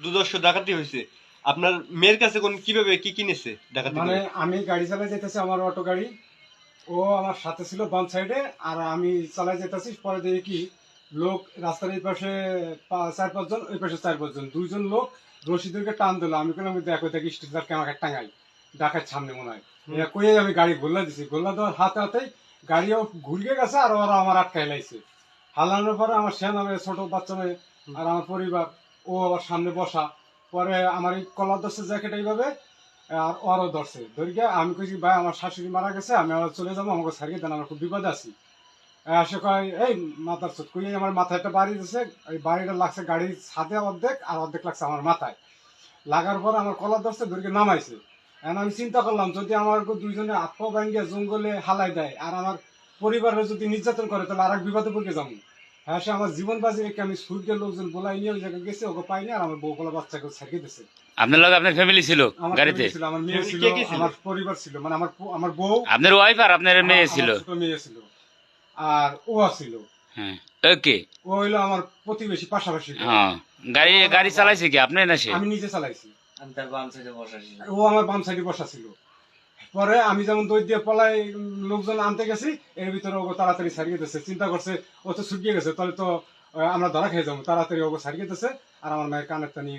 দুদর্শ ডাকাতি হয়েছে, আপনার মেয়ের কাছে কোন কিভাবে কি কিনেছে ডাকাতি মানে করে? আমি গাড়ি চালাই যেতেছি, আমার অটো গাড়ি, ও আমার সাথে ছিল বাম সাইডে, আর আমি চালাই যেতেছি। পরে দেখি কি লোক রাস্তার এই পাশে 4-5 জন, ওই পাশে 4-5 জন, 2 জন লোক রশিদেরকে টান দিল। আমি বললাম দেখো দেখি স্টিচারকে আমাকে টাঙাই, ডাকাত সামনে মনে হয়। এটা কয়ে আমি গাড়ি গোল্লা দিছি, গোল্লা দেওয়ার হাতে হাতেই গাড়িও ঘুরিয়ে গেছে, আর ওরা আমার আটকাই লাইছে। হালানোর পরে আমার সে নামে ছোট বাচ্চা মেয়ে আর আমার পরিবার, ও আবার সামনে বসা। পরে আমার এই কলার ধরছে জ্যাকেট এইভাবে, আর ওরও ধরছে ধরিয়া। আমি কইছি ভাই আমার শাশুড়ি মারা গেছে, আমি আবার চলে যাবো, আমাকে ছাড়িয়ে দেন, আমার খুব বিপদে আছি। সে কয় এই মাথার চোট কই, আমার মাথায় একটা বাড়ি দিচ্ছে। ওই বাড়িটা লাগছে গাড়ির ছাদে অর্ধেক, আর অর্ধেক লাগছে আমার মাথায়। লাগার পর আমার কলার ধরছে, ধরিয়ে নামাইছে। এখন আমি চিন্তা করলাম, যদি আমার 2 জনে হাত পা ভাঙ্গিয়া জঙ্গলে হালাই দেয়, আর আমার পরিবারের যদি নির্যাতন করে, তাহলে আর এক বিপদে পড়ে যাবো। হ্যাঁ, সে আমার জীবন বাজি রেখে আমি সুরকে লোকজন বলাই নিয়ে ওই জায়গায় গেছে, ওকে পাইনি, আর আমার বউ কলা বাচ্চাকে ছাড়িয়ে দিছে। আপনার লগে আপনার ফ্যামিলি ছিল আমার গাড়িতে? family ছিল, আমার মেয়ে ছিল, কে কে ছিল? আমার পরিবার ছিল, মানে আমার বউ, আপনার ওয়াইফ আর আপনার মেয়ে ছিল? আমার ছোট মেয়ে ছিল, আর ও ছিল। হ্যাঁ, ওকে। ও হইলো আমার প্রতিবেশী, পাশাপাশি। হ্যাঁ, গাড়ি গাড়ি চালাইছে কি আপনি না সে? আমি নিজে চালাইছি, আমি তার বাম সাইডে বসা ছিল। ও আমার বাম সাইডে বসা ছিল। পরে আমি যেমন দই দিয়ে পলাই লোকজন আনতে গেছি, এর ভিতরে ওকে তাড়াতাড়ি ছাড়িয়ে দিচ্ছে। চিন্তা করছে ও তো ছুটিয়ে গেছে, তাহলে তো আমরা ধরা খেয়ে যাবো, তাড়াতাড়ি ওকে ছাড়িয়ে দিচ্ছে, আর আমার মায়ের কানেরটা নিয়ে